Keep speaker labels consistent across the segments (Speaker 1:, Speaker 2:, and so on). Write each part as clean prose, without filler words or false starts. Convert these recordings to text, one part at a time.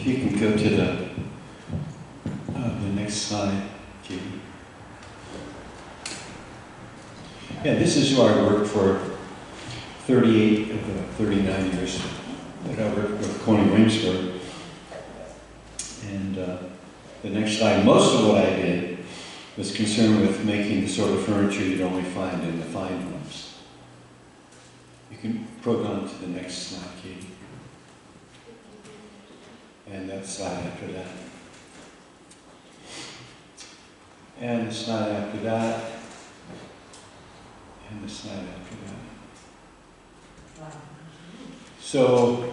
Speaker 1: If you can go to the next slide, Katie. Yeah, this is where I worked for 38 of the 39 years that I worked with Coney Williamsburg. And the next slide, most of what I did was concerned with making the sort of furniture you'd only find in the fine homes. You can go on to the next slide, Katie. And that slide after that. And the slide after that. And the slide after that. So,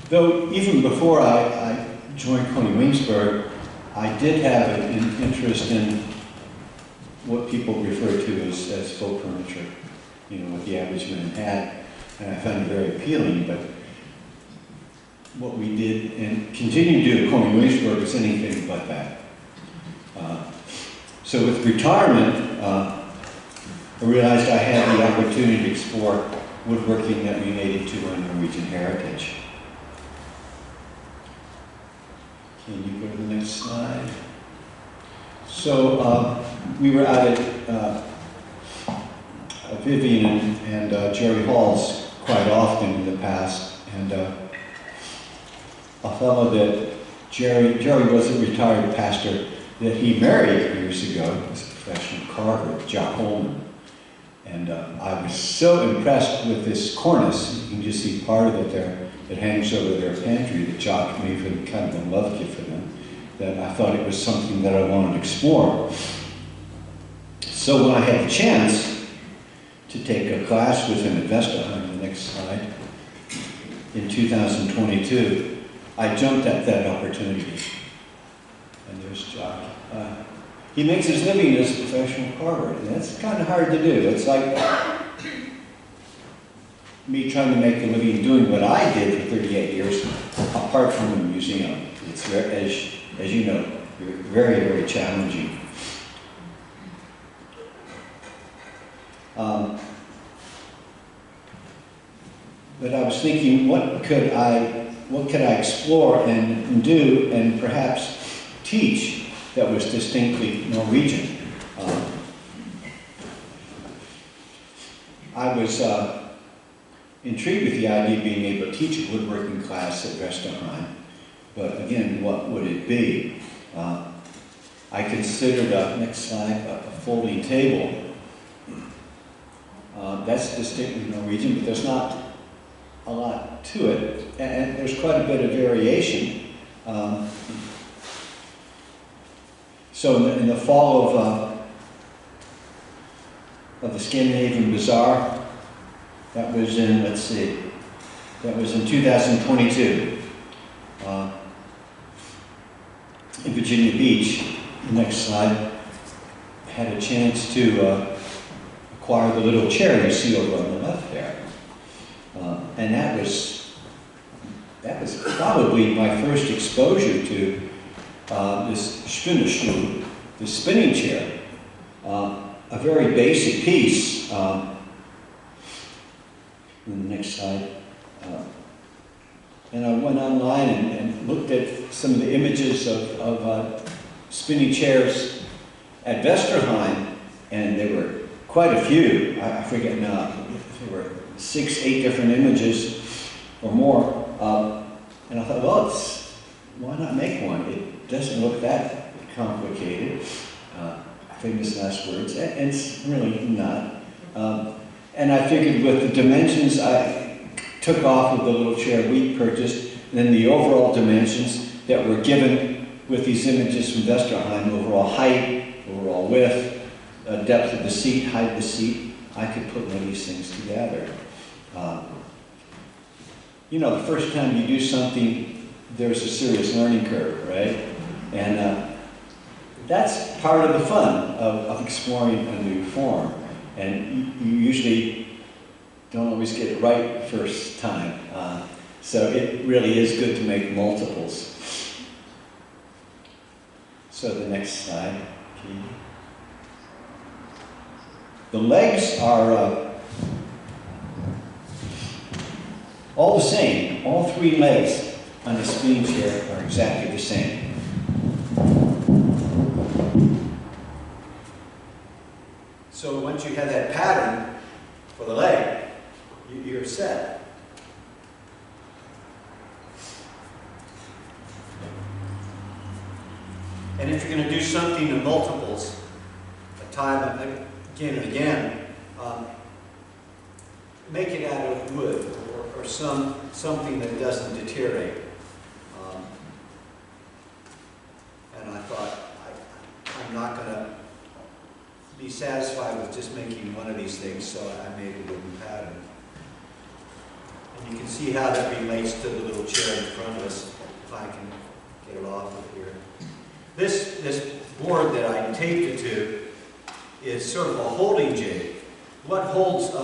Speaker 1: though even before I joined Coney Williamsburg, I did have an interest in what people refer to as folk furniture, you know, what the average man had, and I found it very appealing. But what we did and continue to do at Coney Williamsburg is anything but that. So with retirement, I realized I had the opportunity to explore woodworking that related to our Norwegian heritage. Can you go to the next slide? So we were out at Vivian and Jerry Hall's quite often in the past, and a fellow that Jerry was a retired pastor that he married years ago. He was a professional carver, Jock Holman. And I was so impressed with this cornice. You can just see part of it there that hangs over their pantry that Jock made for them, kind of a love gift for them, that I thought it was something that I wanted to explore. So when I had the chance to take a class with him at Vesterheim, the next slide, in 2022, I jumped at that opportunity. And there's Jock. He makes his living as a professional carver, and that's kind of hard to do. It's like me trying to make a living doing what I did for 38 years, apart from a museum. It's very, as you know, very, very challenging. But I was thinking, what could I explore and do and perhaps teach that was distinctly Norwegian? I was intrigued with the idea of being able to teach a woodworking class at Vesterheim, but again, what would it be? I considered, next slide, a folding table. That's distinctly Norwegian, but there's not a lot to it, and there's quite a bit of variation. So in the fall of the Scandinavian Bazaar, that was in, let's see, that was in 2022 in Virginia Beach. The next slide, I had a chance to acquire the little chair you see over on the left there. And that was probably my first exposure to this Spinnestole, the spinning chair, a very basic piece. In the next slide. And I went online and looked at some of the images of spinning chairs at Vesterheim, and there were quite a few. I forget now, there were 6, 8 different images or more. And I thought, well, why not make one? It doesn't look that complicated. Famous last words, and it's really not. And I figured with the dimensions I took off of the little chair we purchased, and then the overall dimensions that were given with these images from Vesterheim, overall height, overall width, depth of the seat, height of the seat, I could put one of these things together. You know, the first time you do something, there's a serious learning curve, right? And that's part of the fun of exploring a new form. And you usually don't always get it right the first time. So it really is good to make multiples. So the next slide, Katie. The legs are all the same. All three legs on the spinning chair are exactly the same. So once you have that pattern for the leg, you're set. And if you're going to do something in multiples, a time again and again, make it out of wood or something that doesn't deteriorate. And I thought, I'm not going to be satisfied with just making one of these things, so I made a wooden pattern. And you can see how that relates to the little chair in front of us, if I can get it off of here. This board that I taped it to is sort of a holding jig. What holds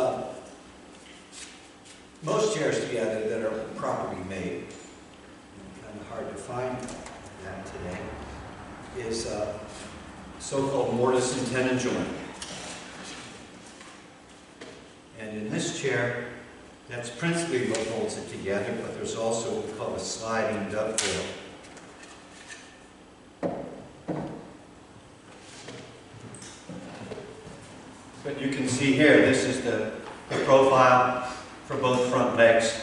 Speaker 1: most chairs together that are properly made, kind of hard to find that today, is so-called mortise and tenon joint. And in this chair, that's principally what holds it together, but there's also what we call a sliding dovetail. But you can see here, this is the profile for both front legs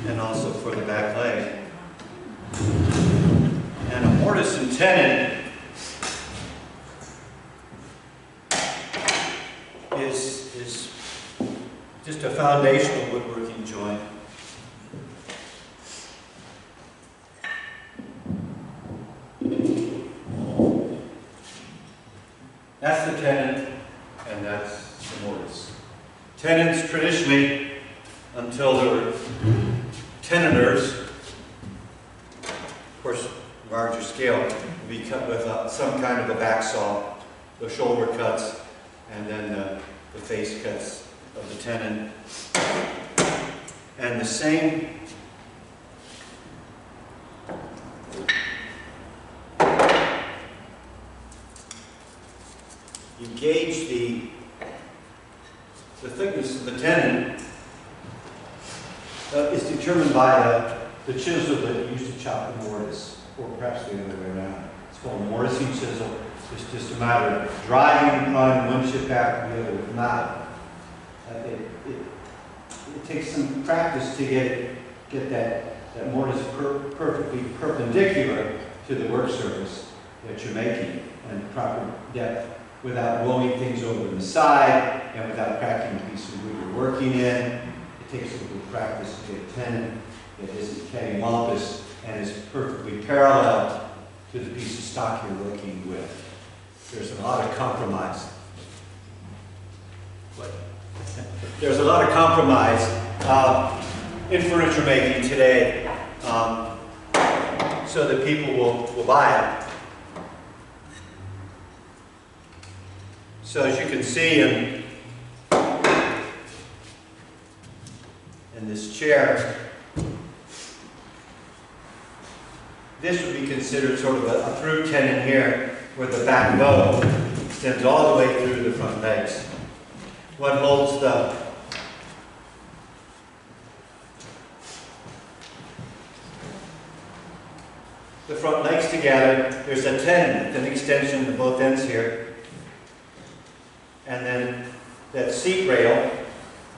Speaker 1: and also for the back leg. And a mortise and tenon is just a foundational woodworking joint. That's the tenon, and that's the mortise. Tenons traditionally, until there were tenoners, of course, larger scale, would be cut with some kind of a back saw, the shoulder cuts, and then the face cuts of the tenon. And the same you gauge the thickness of the tenon is determined by the chisel that you use to chop the mortise, or perhaps the other way around. It's called a mortising chisel. It's just a matter of driving on one chip after the other with a mallet. It takes some practice to get that mortise perfectly perpendicular to the work surface that you're making, and proper depth, without blowing things over to the side and without cracking a piece of wood you're working in. It takes a little practice to get a tenon that isn't cattywampus and is perfectly parallel to the piece of stock you're working with. There's a lot of compromise. There's a lot of compromise in furniture making today, so that people will buy it. So as you can see in this chair, this would be considered sort of a through tenon here, where the back bow extends all the way through the front legs. What holds the front legs together, there's a tenon, an extension to both ends here. And then that seat rail,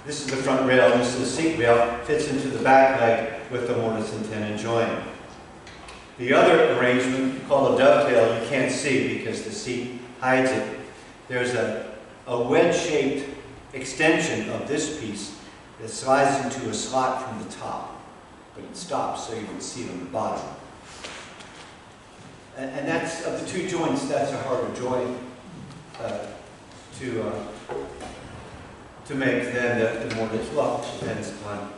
Speaker 1: this is the front rail, this is the seat rail, fits into the back leg with the mortise and tenon joint. The other arrangement, called a dovetail, you can't see because the seat hides it. There's a wedge-shaped extension of this piece that slides into a slot from the top, but it stops so you can see it on the bottom. And that's, of the two joints, that's a harder joint to make than the mortise. Well, it depends upon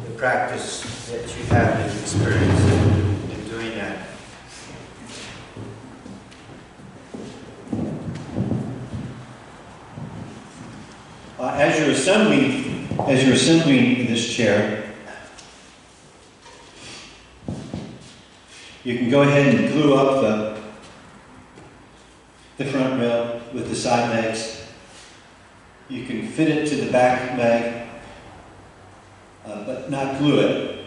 Speaker 1: the practice that you have and experience in doing that. As you're assembling this chair, you can go ahead and glue up the front rail with the side legs. you can fit it to the back leg, but not glue it.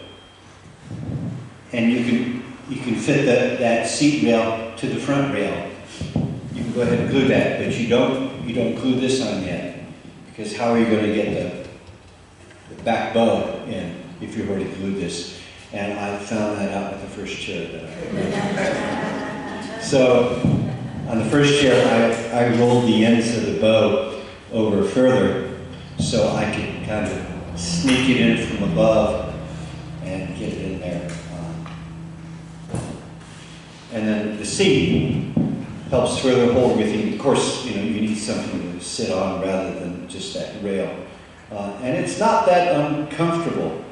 Speaker 1: And you can fit that seat rail to the front rail. You can go ahead and glue that, but you don't glue this on yet, because how are you going to get the back bow in if you've already glued this? And I found that out with the first chair that I glued. So on the first chair, I rolled the ends of the bow over further so I could kind of sneak it in from above and get it in there. And then the seat helps further hold everything. Of course, you need something to sit on rather than just that rail. And it's not that uncomfortable.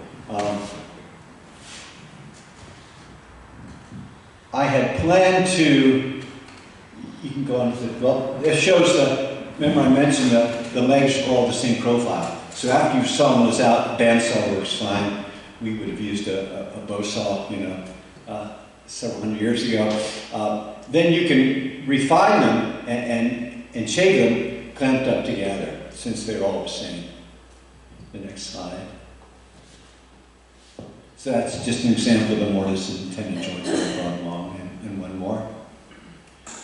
Speaker 1: I had planned to, you can go on to the, well, it shows remember I mentioned the legs are all the same profile. So after you've sawn those out, bandsaw works fine. We would have used a bow saw, several hundred years ago. Then you can refine them and shave them clamped up together, since they're all the same. The next slide. So that's just an example of the mortise and tenon joints that are gone long, and one more.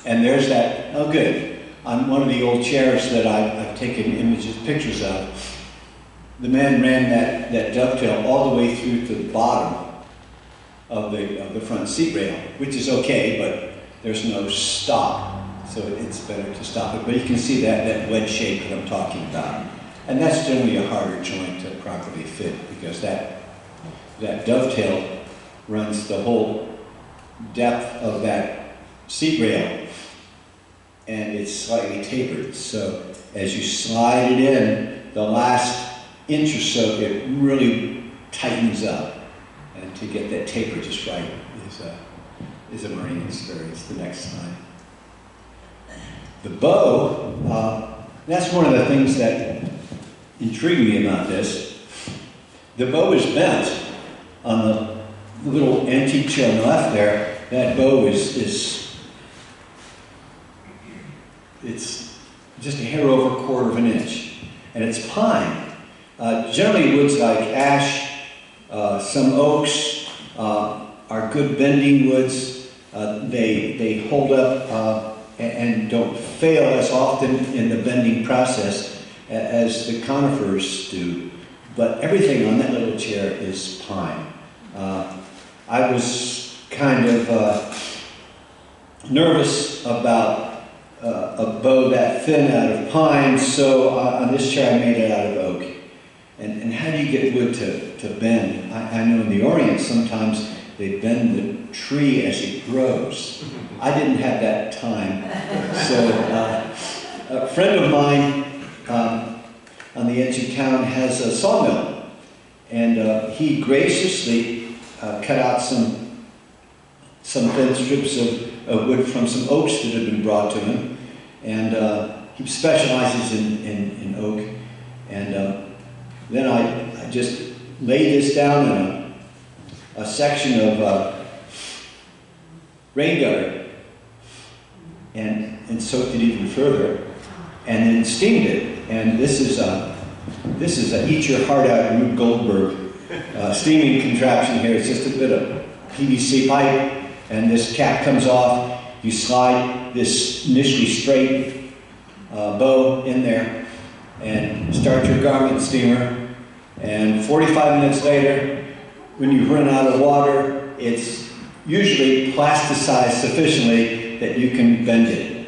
Speaker 1: And there's that, oh good, on one of the old chairs that I've taken pictures of, the man ran that dovetail all the way through to the bottom of the front seat rail, which is okay, but there's no stop, so it's better to stop it. But you can see that wedge shape that I'm talking about. And that's generally a harder joint to properly fit, because that dovetail runs the whole depth of that seat rail, and it's slightly tapered. So as you slide it in, the last inch or so, it really tightens up. And to get that taper just right is a marine experience. The next slide. The bow, that's one of the things that intrigued me about this. The bow is bent on the little antique chair on the left there. That bow is it's just a hair over a quarter of an inch, and it's pine. Generally woods like ash, some oaks are good bending woods. They hold up and don't fail as often in the bending process as the conifers do. But everything on that little chair is pine. I was kind of nervous about a bow that thin out of pine, so on this chair I made it out of oak. And how do you get wood to bend? I know in the Orient sometimes they bend the tree as it grows. I didn't have that time. So a friend of mine on the edge of town has a sawmill, and he graciously cut out some thin strips of wood from some oaks that had been brought to him, and he specializes in oak. And then I just laid this down in a section of rain gutter and soaked it even further, and then steamed it. And this is a eat your heart out Rube Goldberg steaming contraption here. It's just a bit of PVC pipe, and this cap comes off. You slide this initially straight bow in there and start your garment steamer. And 45 minutes later, when you run out of water, it's usually plasticized sufficiently that you can bend it.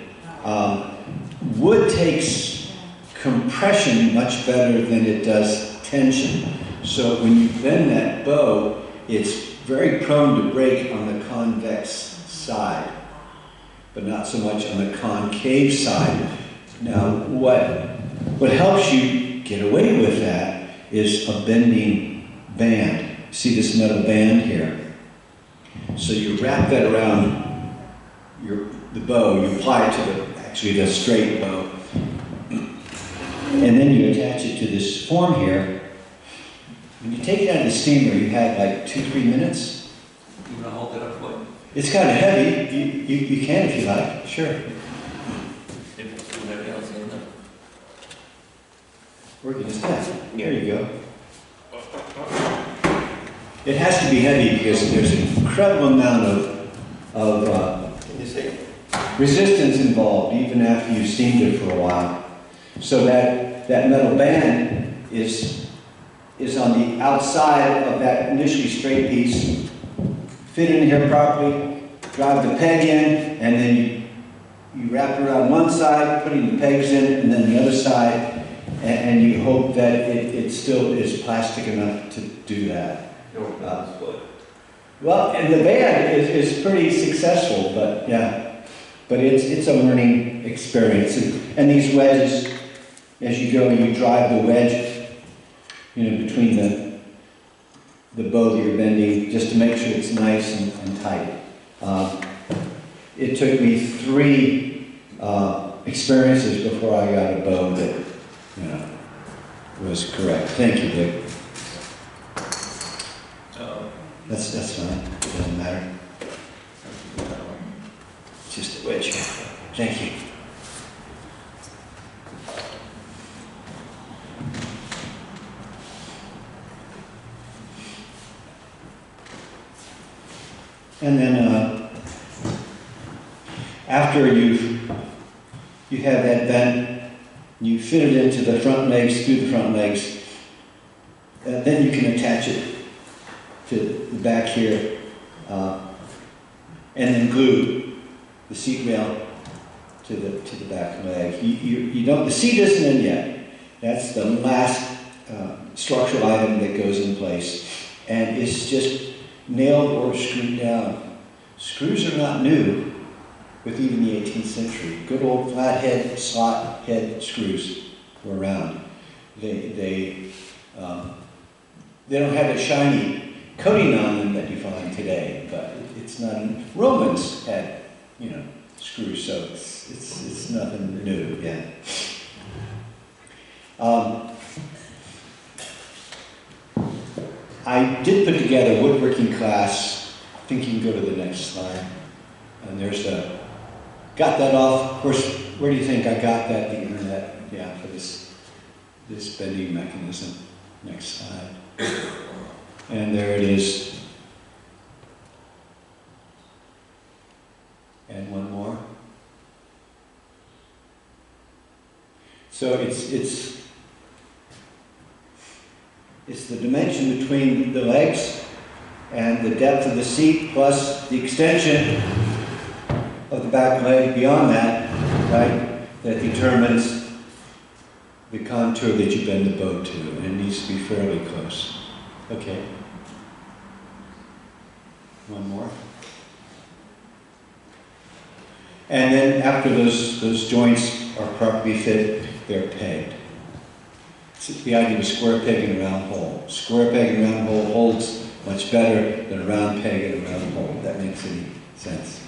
Speaker 1: Wood takes compression much better than it does tension. So when you bend that bow, it's very prone to break on the convex side, but not so much on the concave side. Now, what helps you get away with that is a bending band. See this metal band here? So you wrap that around the bow, you apply it to the straight bow, and then you attach it to this form here. When you take it out of the steamer, you have like 2-3 minutes.
Speaker 2: You want to hold it up for you?
Speaker 1: It's kind of heavy. You can if you like, sure.
Speaker 2: If it's too heavy, I'll say no.
Speaker 1: It has to be heavy because there's an incredible amount of
Speaker 2: Can you see?
Speaker 1: resistance involved, even after you've steamed it for a while. So that metal band is on the outside of that initially straight piece. Fit in here properly, drive the peg in, and then you wrap it around one side, putting the pegs in, and then the other side, and you hope that it still is plastic enough to do that. Well, and the band is pretty successful, but yeah, but it's a learning experience. And these wedges, as you go, you drive the wedge, between the bow that you're bending, just to make sure it's nice and tight. It took me 3 experiences before I got a bow that, was correct. Thank you, Dick. That's fine. It doesn't matter. It's just a wedge. Thank you. And then after you have that bent, you fit it into the front legs, through the front legs, then you can attach it to the back here, and then glue the seat rail to the back leg. You don't. The seat isn't in yet. That's the last structural item that goes in place, and it's just nailed or screwed down. Screws are not new with even the 18th century. Good old flathead, slot head screws were around. They don't have a shiny coating on them that you find today, but it's not. Romans had, screws, so it's nothing new. Yeah. I did put together a woodworking class. I think you can go to the next slide. And there's got that off. Of course, where do you think I got that? The internet. Yeah, for this bending mechanism. Next slide. And there it is. And one more. So it's the dimension between the legs and the depth of the seat plus the extension of the back leg beyond that, right, that determines the contour that you bend the bow to, and it needs to be fairly close. Okay. One more. And then after those joints are properly fit, they're pegged. The idea of a square peg and a round hole. Square peg and a round hole holds much better than a round peg and a round hole, if that makes any sense.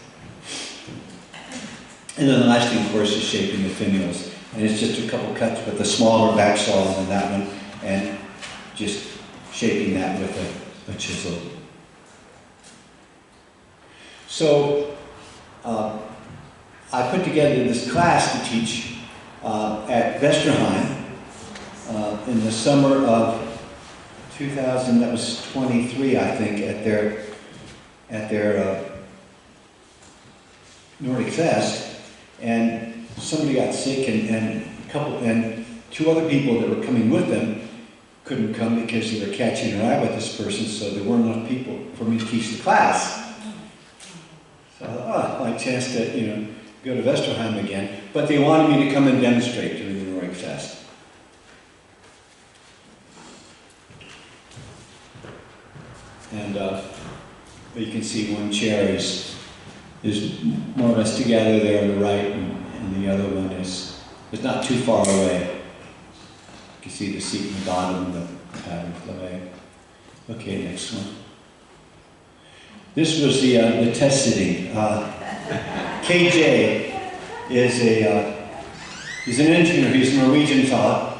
Speaker 1: And then the last thing, of course, is shaping the finials. And it's just a couple cuts with a smaller back saw than that one, and just shaping that with a chisel. So, I put together this class to teach at Westerheim in the summer of 2000, that was 23, I think, at their Nordic Fest, and somebody got sick, and 2 other people that were coming with them couldn't come because they were catching a ride with this person, so there weren't enough people for me to teach the class. So I thought, my chance to, go to Westerheim again, but they wanted me to come and demonstrate during the Nordic Fest. And you can see one chair is more or less together there on the right, and the other one is not too far away. You can see the seat in the bottom and the pattern for the leg. Okay, next one. This was the test sitting. KJ is he's an engineer. He's a Norwegian fellow.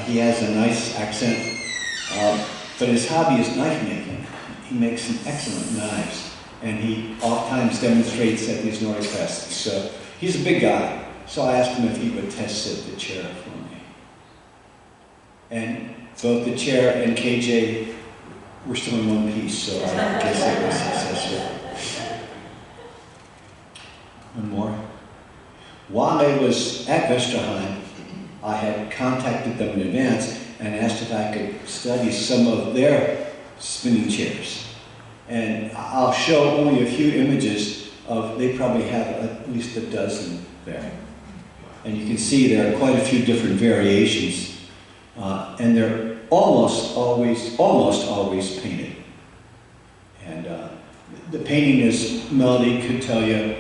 Speaker 1: He has a nice accent, but his hobby is knife making. He makes some excellent knives, and he oftentimes demonstrates at these Nordic Fests. So he's a big guy. So I asked him if he would test sit the chair for me. And both the chair and KJ we're still in one piece, so I guess I was successful. One more. While I was at Westerheim, I had contacted them in advance and asked if I could study some of their spinning chairs. And I'll show only a few images of, they probably have at least a dozen there. And you can see there are quite a few different variations. And they're almost always painted. And the painting, as Melody could tell you,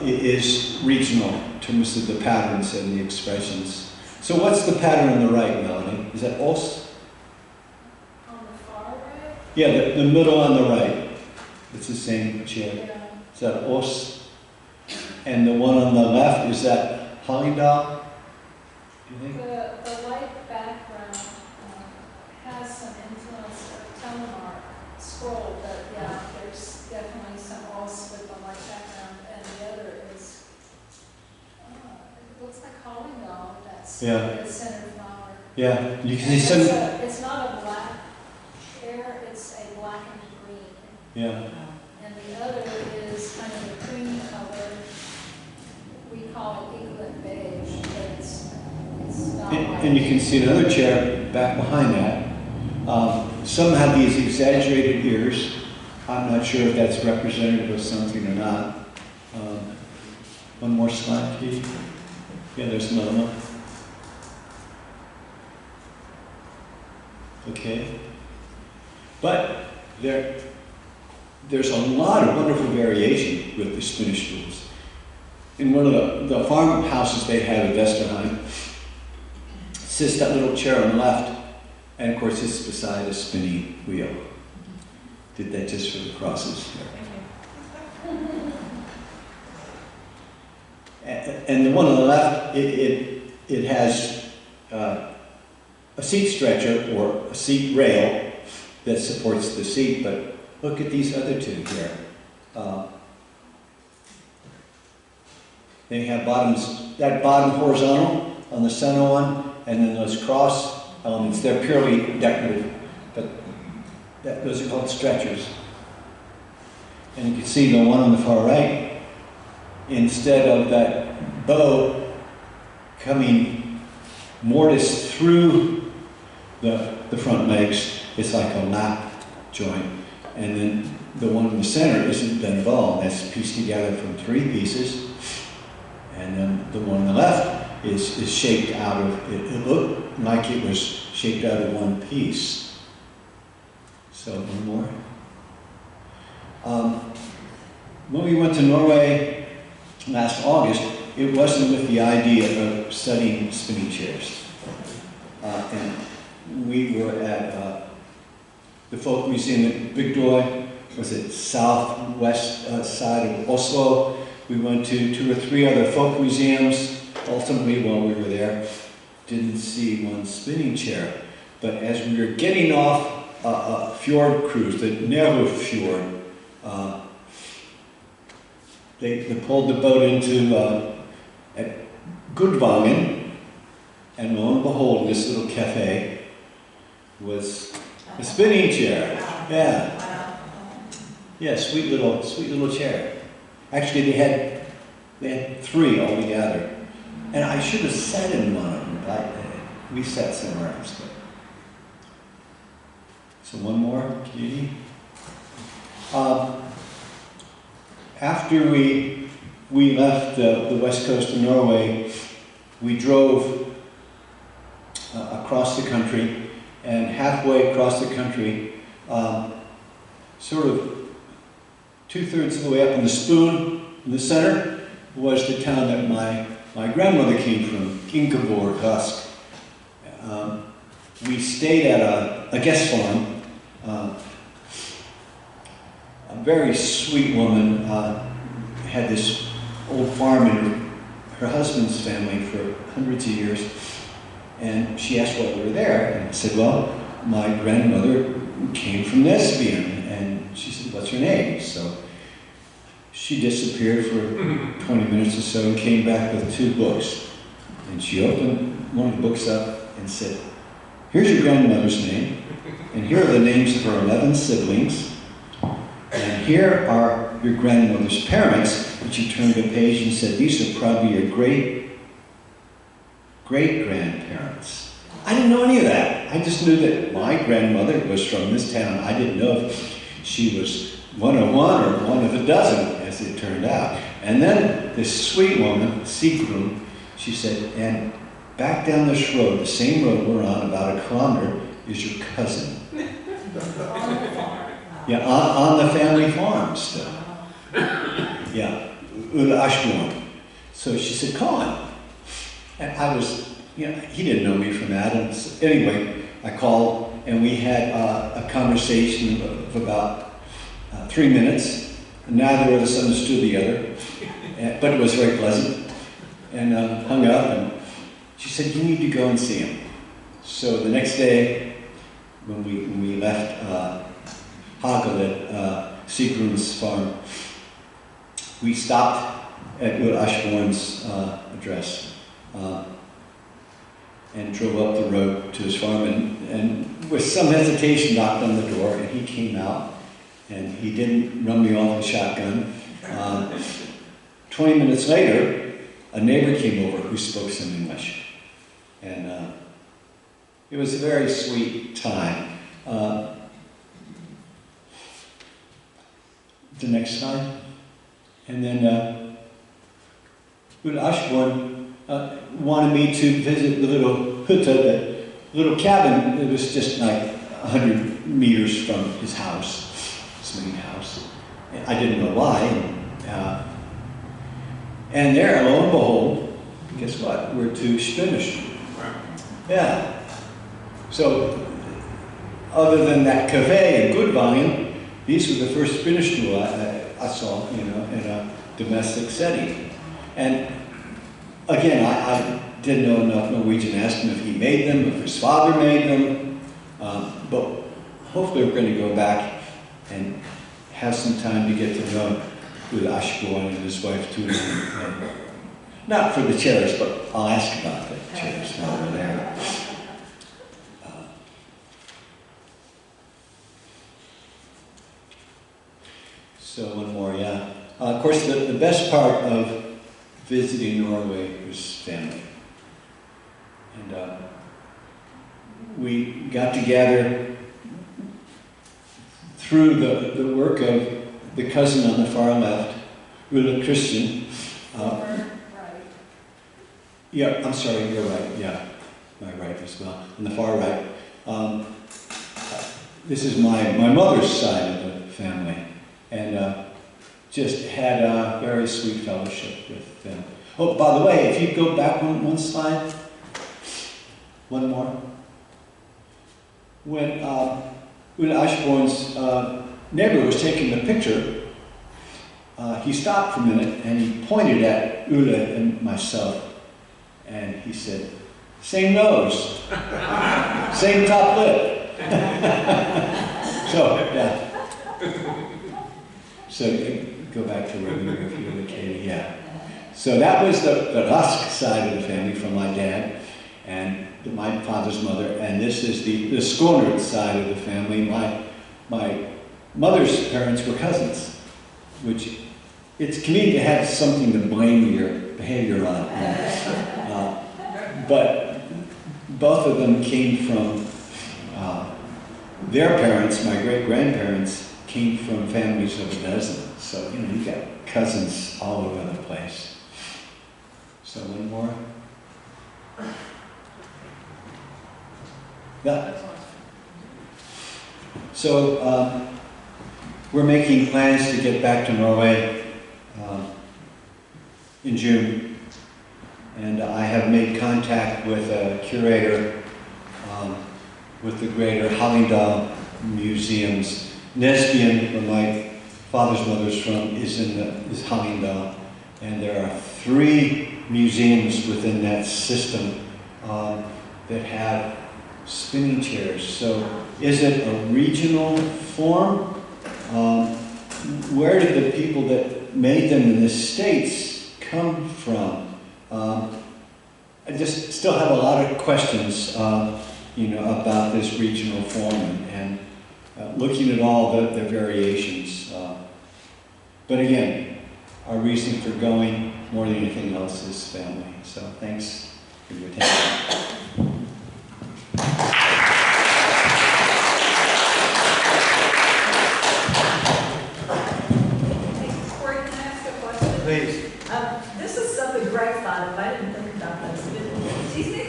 Speaker 1: is regional in terms of the patterns and the expressions. So what's the pattern on the right, Melody? Is that os?
Speaker 3: On the far right?
Speaker 1: Yeah, the middle on the right. It's the same chair.
Speaker 3: Yeah.
Speaker 1: Is that os? And the one on the left, is that Hallingdal? Do you think?
Speaker 3: The light background has some influence of Telemark scroll, but yeah, there's definitely some os with the light background, and the other is, it looks like Hallingdal, that's
Speaker 1: Yeah.
Speaker 3: the center flower.
Speaker 1: Yeah, you can see
Speaker 3: It's
Speaker 1: some.
Speaker 3: it's not a black chair, it's a black and green.
Speaker 1: Yeah.
Speaker 3: And the other is kind of a cream color. We call it eaglet beige, but it's not white.
Speaker 1: And you can see another chair back behind that. Some have these exaggerated ears. I'm not sure if that's representative of something or not. One more slide, please. Yeah, there's another one. Okay. But there's a lot of wonderful variation with the Spinnestools. In one of the farmhouses they had at Westerheim, sits that little chair on the left, and of course it's beside a spinning wheel. Did that just for the crosses there. And the one on the left, it has a seat stretcher or a seat rail that supports the seat, but look at these other two here. They have bottoms, that bottom horizontal on the center one, and then those cross elements. They're purely decorative, but those are called stretchers. And you can see the one on the far right, instead of that bow coming mortised through the front legs, it's like a lap joint. And then the one in the center isn't bent at all. That's pieced together from 3 pieces. And then the one on the left is shaped out of, it looked like it was shaped out of one piece. So one more. When we went to Norway last August, it wasn't with the idea of studying spinning chairs. And we were at the Folk Museum at Bygdøy, was it southwest side of Oslo. We went to 2 or 3 other folk museums. Ultimately, while we were there, didn't see one spinning chair. But as we were getting off a fjord cruise, the Nerve Fjord, they pulled the boat into at Gudvangen, and lo and behold, this little cafe was a spinning chair. Yeah. Yeah, sweet little chair. Actually, they had 3 altogether. And I should have sat in one of them, but we sat somewhere else. But. So one more, Katie. After we left the west coast of Norway, we drove across the country, and halfway across the country, sort of 2/3 of the way up in the Spoon, in the center, was the town that my grandmother came from, Ingeborg Husk. We stayed at a guest farm. A very sweet woman had this old farm in her husband's family for hundreds of years. And she asked why we were there, and I said, well, my grandmother came from Nesbyen. And she said, what's her name? So she disappeared for 20 minutes or so and came back with 2 books. And she opened one of the books up and said, here's your grandmother's name, and here are the names of her 11 siblings. And here are your grandmother's parents. And she turned a page and said, these are probably your great-grandparents. I didn't know any of that. I just knew that my grandmother was from this town. I didn't know if she was one of one or one of a dozen, as it turned out. And then this sweet woman, Sigrun, she said, and back down this road, the same road we're on, about a kilometer, is your cousin. Yeah, on the family farm still. Yeah, Ulla Ashbourne. So she said, come on. And I was, he didn't know me from Adam. So anyway, I called and we had a conversation of about 3 minutes. Neither of us understood the other, but it was very pleasant. And hung up and she said, you need to go and see him. So the next day, when we left Hagel at Sigrun's farm, we stopped at Ulla Ashbourne's address and drove up the road to his farm and with some hesitation knocked on the door and he came out and he didn't run me off with a shotgun. 20 minutes later, a neighbor came over who spoke some English. And it was a very sweet time. The next slide. And then Ulla Ashbourne wanted me to visit the little hutta, the little cabin that was just like 100 meters from his house, his main house. I didn't know why. And there, lo and behold, guess what? We're to Spinnestole. Yeah. So, other than that cafe and good volume, these were the first Spinnestole I saw, in a domestic setting. And again, I didn't know enough Norwegian. Asked him if he made them, if his father made them. But hopefully we're going to go back and have some time to get to know Ulla Ashbourne and his wife too. Not for the chairs, but I'll ask about the chairs while we're there. So one more, yeah. Of course, the best part of visiting Norway was family. And we got together through the work of the cousin on the far left, Ulla Christian. Yeah, I'm sorry, you're right, yeah. My right as well, on the far right. This is my mother's side of the family. And just had a very sweet fellowship with them. Oh, by the way, if you go back one slide, one more. When Ulla Ashbourne's neighbor was taking the picture, he stopped for a minute and he pointed at Ulla and myself and he said, same nose, same top lip. So, yeah. So go back to where we were, if you indicated, yeah. So that was the Rusk side of the family from my dad and my father's mother, and this is the Skånert side of the family. My mother's parents were cousins, which it's convenient to have something to blame your behavior on. But both of them came from their parents, my great-grandparents, came from families of a dozen. So, you've got cousins all over the place. So, one more. Yeah. So, we're making plans to get back to Norway in June. And I have made contact with a curator with the Greater Hallingdal Museums. Nesbyen, where my father's mother's from, is Hallingdal, and there are 3 museums within that system that have spinning chairs. So, is it a regional form? Where did the people that made them in the States come from? I just still have a lot of questions. about this regional form and looking at all the variations. But again, our reason for going more than anything else is family. So thanks for your attention.
Speaker 4: Corey, can I ask a question?
Speaker 5: Please.
Speaker 4: This is something great fun, I didn't think about this. Do you think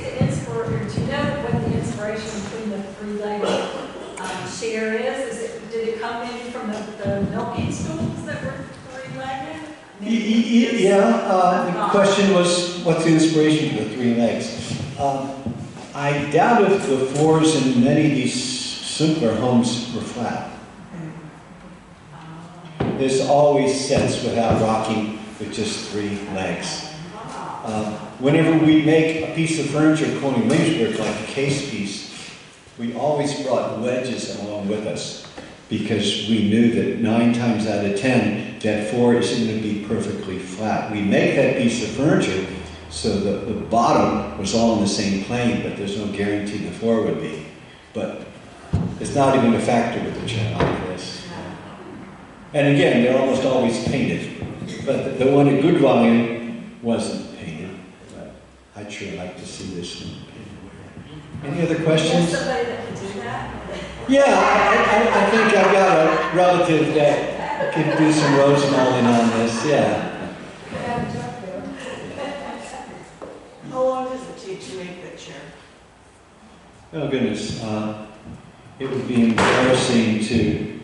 Speaker 4: do you know what the inspiration between the three-legged chair is? Did it come in from the milking stools that were three-legged?
Speaker 1: Yeah, the question was, what's the inspiration for the three legs? I doubt if the floors in many of these simpler homes were flat. There's always sets without rocking with just three legs. Whenever we make a piece of furniture, quoting Williamsburg, like a case piece, we always brought wedges along with us because we knew that 9 times out of 10, that floor isn't going to be perfectly flat. We make that piece of furniture so the bottom was all in the same plane, but there's no guarantee the floor would be. But it's not even a factor with the chair like this. And again, they're almost always painted. But the one at Good Volume wasn't painted. But I'd sure like to see this one painted. Any other questions?
Speaker 4: Is there somebody that can do that?
Speaker 1: Yeah, I think I've got a relative that can do some rose molding on this, yeah.
Speaker 6: How long does it take to make that chair?
Speaker 1: Oh goodness, it would be embarrassing to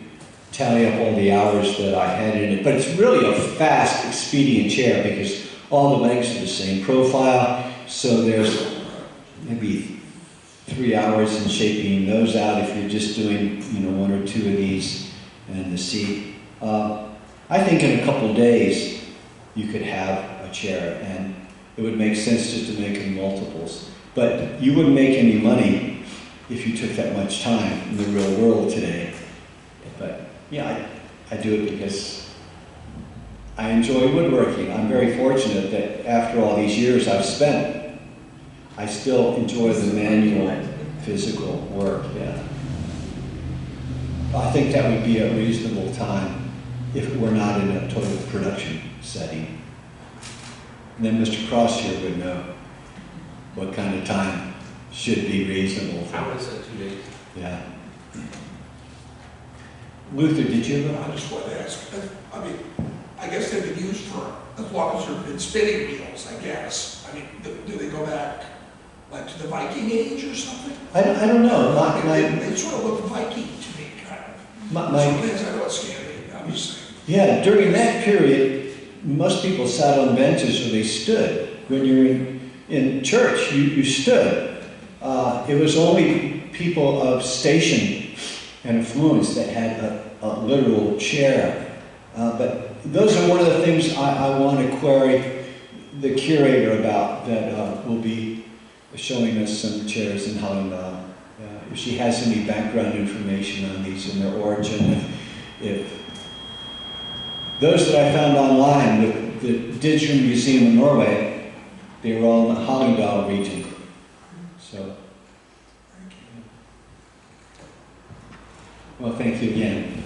Speaker 1: tally up all the hours that I had in it, but it's really a fast, expedient chair because all the legs are the same profile, so there's maybe 3 hours in shaping those out if you're just doing, 1 or 2 of these and the seat. I think in a couple of days you could have a chair, and it would make sense just to make in multiples. But you wouldn't make any money if you took that much time in the real world today. But yeah, I do it because I enjoy woodworking. I'm very fortunate that after all these years I've spent, I still enjoy the manual, physical work, yeah. I think that would be a reasonable time if we're not in a total production setting. And then Mr. Cross here would know what kind of time should be reasonable.
Speaker 2: I would have said 2 days.
Speaker 1: Yeah. Luther, did you have
Speaker 5: I just wanted to ask, I guess they've been used for as long as there have been spinning wheels, I guess. I mean, do they go back like to the Viking age or something?
Speaker 1: I don't know.
Speaker 5: They sort of look Viking to me, kind of. Sometimes I know it's Scandinavian, obviously.
Speaker 1: Yeah, during that period, most people sat on benches or they stood. When you're in church, you stood. It was only people of station and affluence that had a literal chair. But those are one of the things I want to query the curator about, that will be showing us some chairs in Hallingdal. If she has any background information on these and their origin, if those that I found online with the Digital Museum in Norway, they were all in the Hallingdal region. So, well, thank you again.